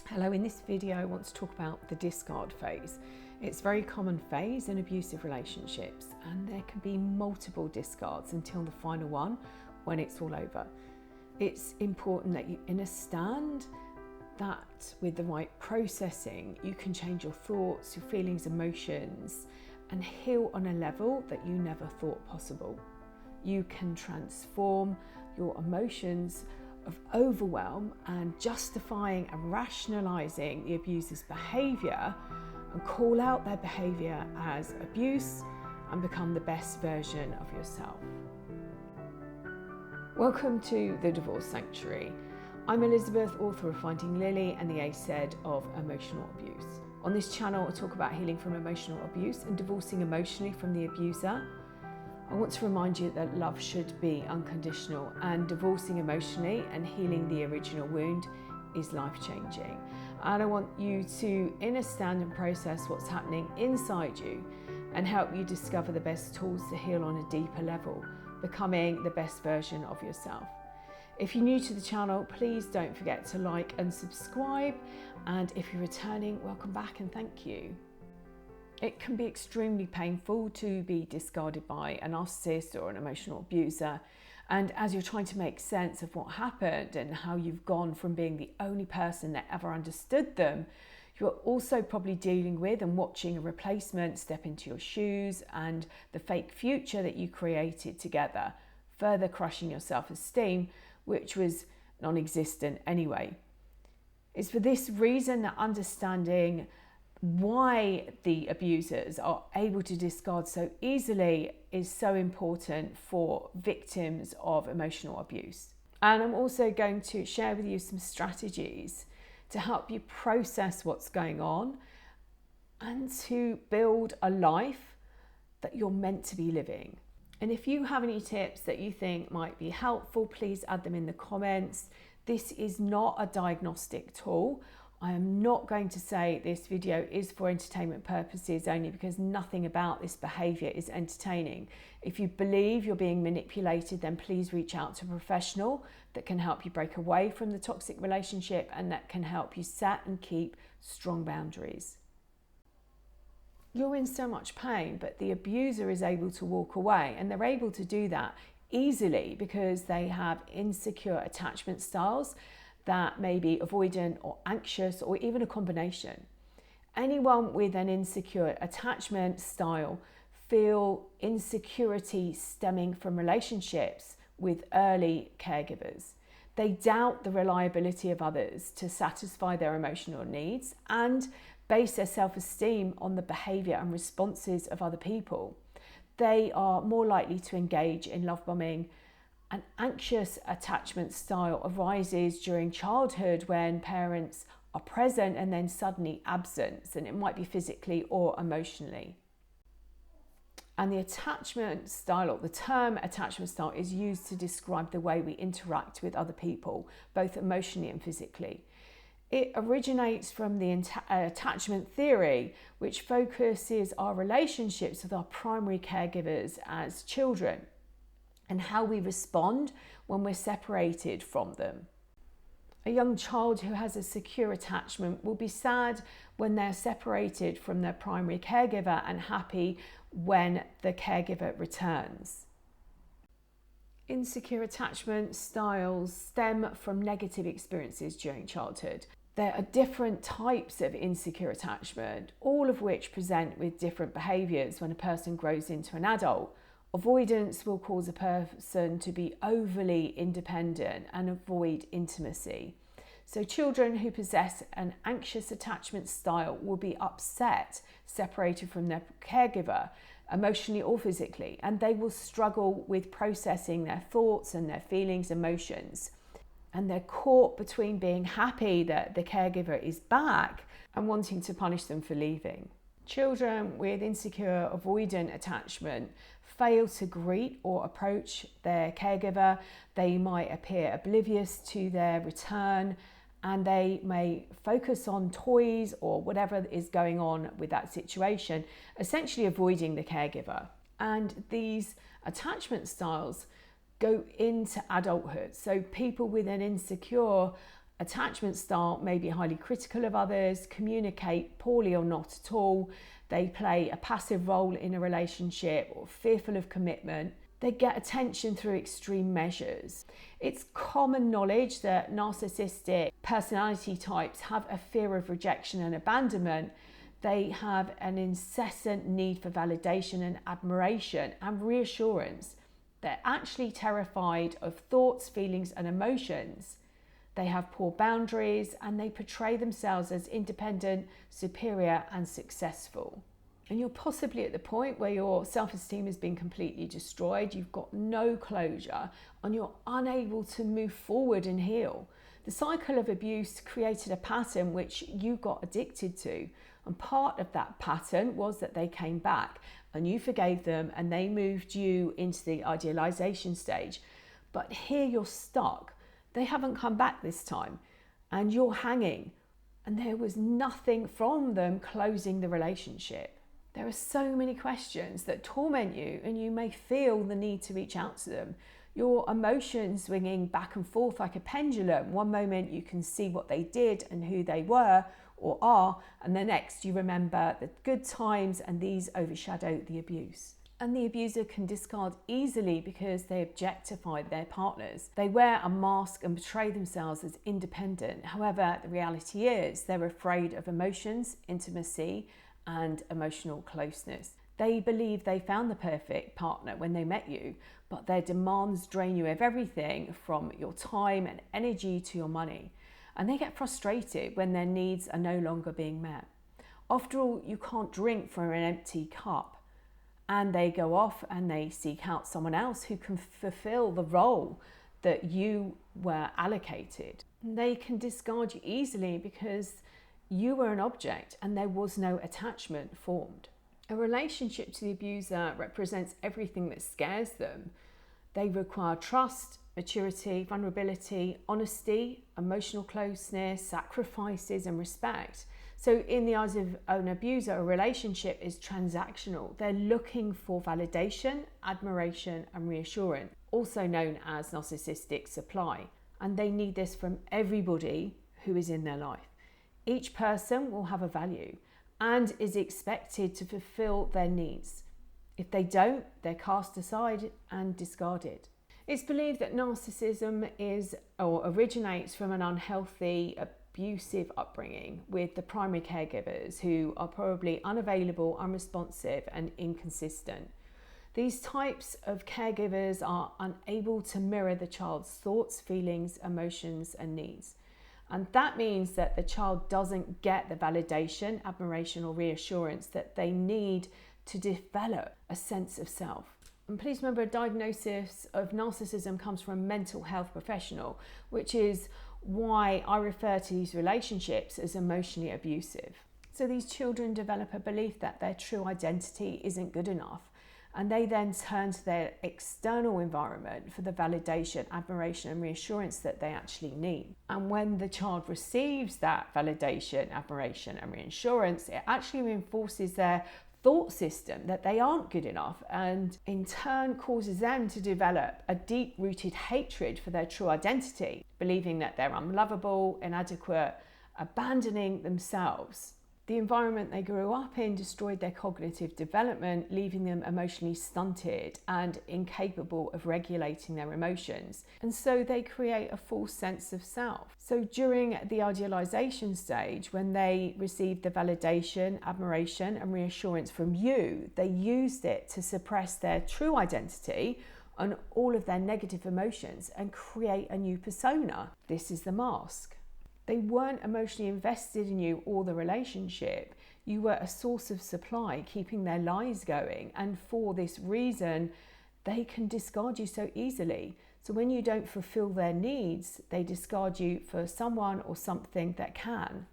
Hello, in this video I want to talk about the discard phase. It's a very common phase in abusive relationships, and there can be multiple discards until the final one when it's all over. It's important that you understand that with the right processing you can change your thoughts, your feelings, emotions, and heal on a level that you never thought possible. You can transform your emotions of overwhelm and justifying and rationalising the abuser's behaviour and call out their behaviour as abuse and become the best version of yourself. Welcome to the Divorce Sanctuary. I'm Elizabeth, author of Finding Lily and the ACED of emotional abuse. On this channel I talk about healing from emotional abuse and divorcing emotionally from the abuser. I want to remind you that love should be unconditional, and divorcing emotionally and healing the original wound is life-changing. And I want you to understand and process what's happening inside you and help you discover the best tools to heal on a deeper level, becoming the best version of yourself. If you're new to the channel, please don't forget to like and subscribe. And if you're returning, welcome back and thank you. It can be extremely painful to be discarded by a narcissist or an emotional abuser. And as you're trying to make sense of what happened and how you've gone from being the only person that ever understood them, you're also probably dealing with and watching a replacement step into your shoes and the fake future that you created together, further crushing your self-esteem, which was non-existent anyway. It's for this reason that understanding why the abusers are able to discard so easily is so important for victims of emotional abuse. And I'm also going to share with you some strategies to help you process what's going on and to build a life that you're meant to be living. And if you have any tips that you think might be helpful, please add them in the comments. This is not a diagnostic tool. I am not going to say this video is for entertainment purposes only, because nothing about this behaviour is entertaining. If you believe you're being manipulated, then please reach out to a professional that can help you break away from the toxic relationship and that can help you set and keep strong boundaries. You're in so much pain, but the abuser is able to walk away, and they're able to do that easily because they have insecure attachment styles that may be avoidant or anxious or even a combination. Anyone with an insecure attachment style feel insecurity stemming from relationships with early caregivers. They doubt the reliability of others to satisfy their emotional needs and base their self-esteem on the behaviour and responses of other people. They are more likely to engage in love bombing. An anxious attachment style arises during childhood when parents are present and then suddenly absent, and it might be physically or emotionally. And the attachment style, or the term attachment style, is used to describe the way we interact with other people, both emotionally and physically. It originates from the attachment theory, which focuses our relationships with our primary caregivers as children and how we respond when we're separated from them. A young child who has a secure attachment will be sad when they're separated from their primary caregiver and happy when the caregiver returns. Insecure attachment styles stem from negative experiences during childhood. There are different types of insecure attachment, all of which present with different behaviours when a person grows into an adult. Avoidance will cause a person to be overly independent and avoid intimacy. So children who possess an anxious attachment style will be upset, separated from their caregiver, emotionally or physically, and they will struggle with processing their thoughts and their feelings, emotions. And they're caught between being happy that the caregiver is back and wanting to punish them for leaving. Children with insecure avoidant attachment fail to greet or approach their caregiver. They might appear oblivious to their return, and they may focus on toys or whatever is going on with that situation, essentially avoiding the caregiver. And these attachment styles go into adulthood. So people with an insecure attachment style may be highly critical of others, communicate poorly or not at all. They play a passive role in a relationship or fearful of commitment. They get attention through extreme measures. It's common knowledge that narcissistic personality types have a fear of rejection and abandonment. They have an incessant need for validation and admiration and reassurance. They're actually terrified of thoughts, feelings, and emotions. They have poor boundaries and they portray themselves as independent, superior, and successful. And you're possibly at the point where your self-esteem has been completely destroyed, you've got no closure, and you're unable to move forward and heal. The cycle of abuse created a pattern which you got addicted to. And part of that pattern was that they came back and you forgave them and they moved you into the idealization stage. But here you're stuck. They haven't come back this time and you're hanging, and there was nothing from them closing the relationship. There are so many questions that torment you and you may feel the need to reach out to them. Your emotions swinging back and forth like a pendulum. One moment you can see what they did and who they were or are, and the next you remember the good times, and these overshadow the abuse. And the abuser can discard easily because they objectify their partners. They wear a mask and portray themselves as independent. However, the reality is they're afraid of emotions, intimacy, and emotional closeness. They believe they found the perfect partner when they met you, but their demands drain you of everything from your time and energy to your money. And they get frustrated when their needs are no longer being met. After all, you can't drink from an empty cup. And they go off and they seek out someone else who can fulfill the role that you were allocated. They can discard you easily because you were an object and there was no attachment formed. A relationship to the abuser represents everything that scares them. They require trust, maturity, vulnerability, honesty, emotional closeness, sacrifices, and respect. So in the eyes of an abuser, a relationship is transactional. They're looking for validation, admiration, and reassurance, also known as narcissistic supply. And they need this from everybody who is in their life. Each person will have a value and is expected to fulfill their needs. If they don't, they're cast aside and discarded. It's believed that narcissism originates from an unhealthy, abusive upbringing with the primary caregivers who are probably unavailable, unresponsive, and inconsistent. These types of caregivers are unable to mirror the child's thoughts, feelings, emotions, and needs. And that means that the child doesn't get the validation, admiration, or reassurance that they need to develop a sense of self. And please remember, a diagnosis of narcissism comes from a mental health professional, which is why I refer to these relationships as emotionally abusive. So these children develop a belief that their true identity isn't good enough, and they then turn to their external environment for the validation, admiration, and reassurance that they actually need. And when the child receives that validation, admiration, and reassurance, it actually reinforces their thought system that they aren't good enough, and in turn causes them to develop a deep-rooted hatred for their true identity, believing that they're unlovable, inadequate, abandoning themselves. The environment they grew up in destroyed their cognitive development, leaving them emotionally stunted and incapable of regulating their emotions. And so they create a false sense of self. So during the idealization stage, when they received the validation, admiration, and reassurance from you, they used it to suppress their true identity and all of their negative emotions and create a new persona. This is the mask. They weren't emotionally invested in you or the relationship. You were a source of supply, keeping their lives going. And for this reason, they can discard you so easily. So when you don't fulfill their needs, they discard you for someone or something that can.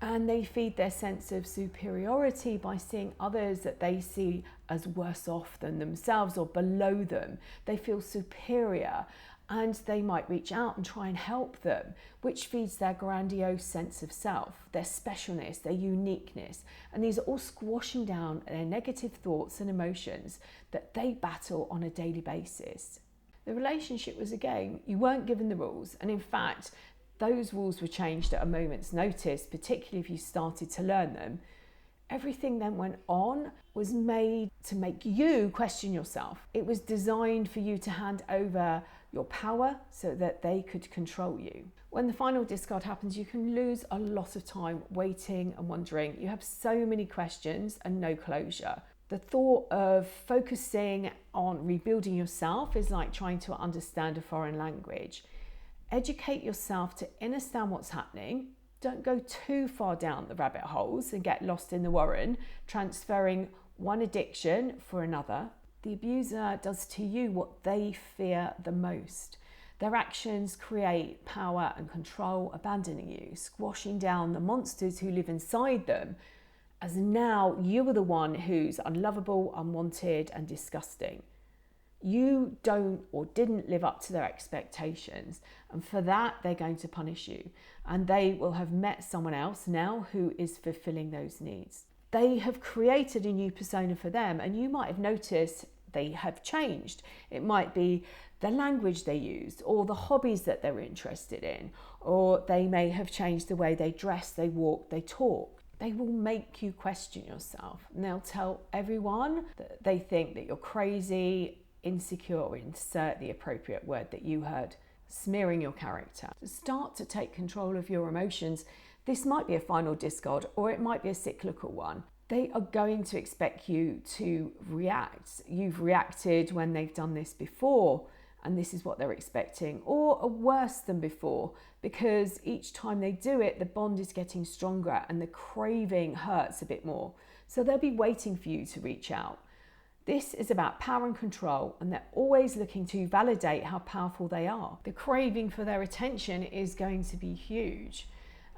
And they feed their sense of superiority by seeing others that they see as worse off than themselves or below them. They feel superior, and they might reach out and try and help them, which feeds their grandiose sense of self, their specialness, their uniqueness. And these are all squashing down their negative thoughts and emotions that they battle on a daily basis. The relationship was a game. You weren't given the rules. And in fact, those rules were changed at a moment's notice, particularly if you started to learn them, everything then went on was made to make you question yourself. It was designed for you to hand over your power so that they could control you. When the final discard happens, you can lose a lot of time waiting and wondering. You have so many questions and no closure. The thought of focusing on rebuilding yourself is like trying to understand a foreign language. Educate yourself to understand what's happening. Don't go too far down the rabbit holes and get lost in the warren, transferring one addiction for another. The abuser does to you what they fear the most. Their actions create power and control, abandoning you, squashing down the monsters who live inside them, as now you are the one who's unlovable, unwanted, and disgusting. You don't or didn't live up to their expectations, and for that they're going to punish you, and they will have met someone else now who is fulfilling those needs. They have created a new persona for them, and you might have noticed they have changed. It might be the language they used, or the hobbies that they're interested in, or they may have changed the way they dress, they walk, they talk. They will make you question yourself, and they'll tell everyone that they think that you're crazy, insecure, or insert the appropriate word that you heard, smearing your character. To start to take control of your emotions, this might be a final discard or it might be a cyclical one. They are going to expect you to react. You've reacted when they've done this before, and this is what they're expecting, or worse than before, because each time they do it, the bond is getting stronger and the craving hurts a bit more. So they'll be waiting for you to reach out. This is about power and control, and they're always looking to validate how powerful they are. The craving for their attention is going to be huge.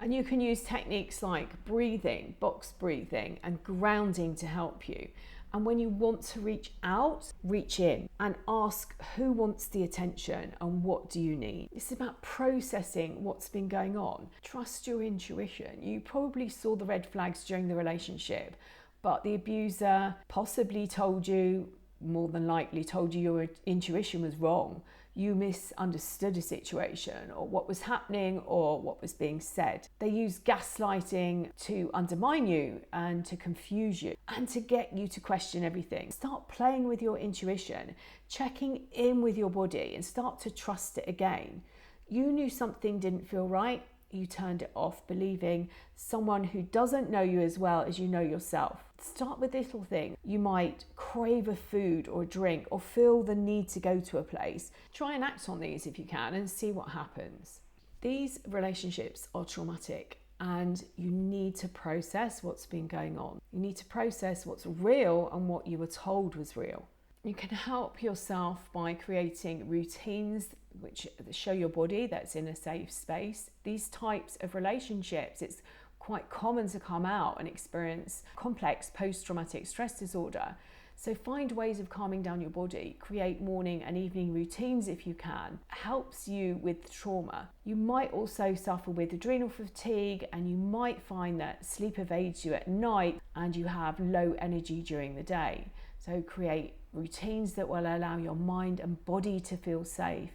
And you can use techniques like breathing, box breathing, and grounding to help you. And when you want to reach out, reach in and ask who wants the attention and what do you need. It's about processing what's been going on. Trust your intuition. You probably saw the red flags during the relationship, but the abuser possibly told you, more than likely told you your intuition was wrong. You misunderstood a situation or what was happening or what was being said. They use gaslighting to undermine you and to confuse you and to get you to question everything. Start playing with your intuition, checking in with your body, and start to trust it again. You knew something didn't feel right. You turned it off, believing someone who doesn't know you as well as you know yourself. Start with little things. You might crave a food or a drink or feel the need to go to a place. Try and act on these if you can and see what happens. These relationships are traumatic and you need to process what's been going on. You need to process what's real and what you were told was real. You can help yourself by creating routines which show your body that's in a safe space. These types of relationships, it's quite common to come out and experience complex post-traumatic stress disorder. So find ways of calming down your body, create morning and evening routines if you can. It helps you with trauma. You might also suffer with adrenal fatigue, and you might find that sleep evades you at night and you have low energy during the day. So create routines that will allow your mind and body to feel safe.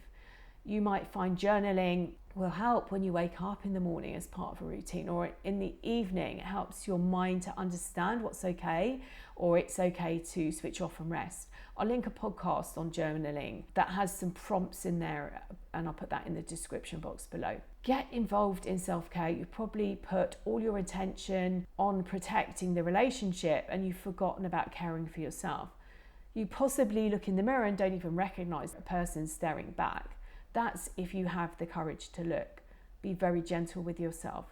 You might find journaling will help when you wake up in the morning as part of a routine, or in the evening. It helps your mind to understand what's okay, or it's okay to switch off and rest. I'll link a podcast on journaling that has some prompts in there, and I'll put that in the description box below. Get involved in self-care. You've probably put all your attention on protecting the relationship and you've forgotten about caring for yourself. You possibly look in the mirror and don't even recognize the person staring back. That's if you have the courage to look. Be very gentle with yourself.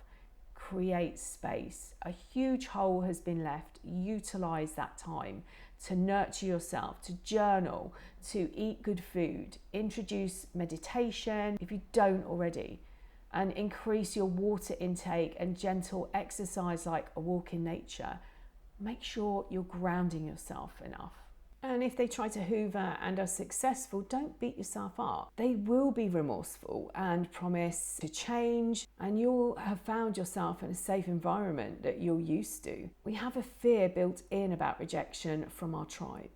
Create space. A huge hole has been left. Utilize that time to nurture yourself, to journal, to eat good food. Introduce meditation if you don't already, and increase your water intake and gentle exercise like a walk in nature. Make sure you're grounding yourself enough. And if they try to hoover and are successful, don't beat yourself up. They will be remorseful and promise to change, and you'll have found yourself in a safe environment that you're used to. We have a fear built in about rejection from our tribe.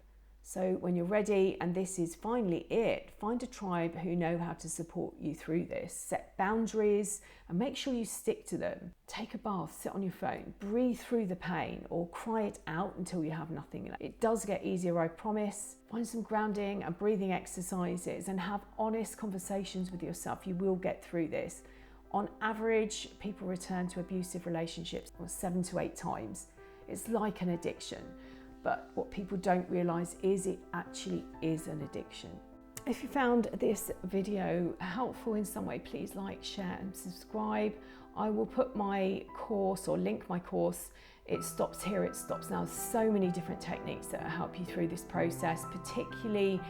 So when you're ready, and this is finally it, find a tribe who know how to support you through this. Set boundaries and make sure you stick to them. Take a bath, sit on your phone, breathe through the pain or cry it out until you have nothing left. It does get easier, I promise. Find some grounding and breathing exercises and have honest conversations with yourself. You will get through this. On average, people return to abusive relationships 7 to 8 times. It's like an addiction. But what people don't realise is it actually is an addiction. If you found this video helpful in some way, please like, share and subscribe. I will put my course or link my course. It stops here, it stops now. So many different techniques that help you through this process, particularly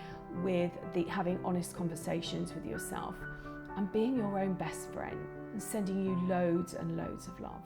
with having honest conversations with yourself and being your own best friend, and sending you loads and loads of love.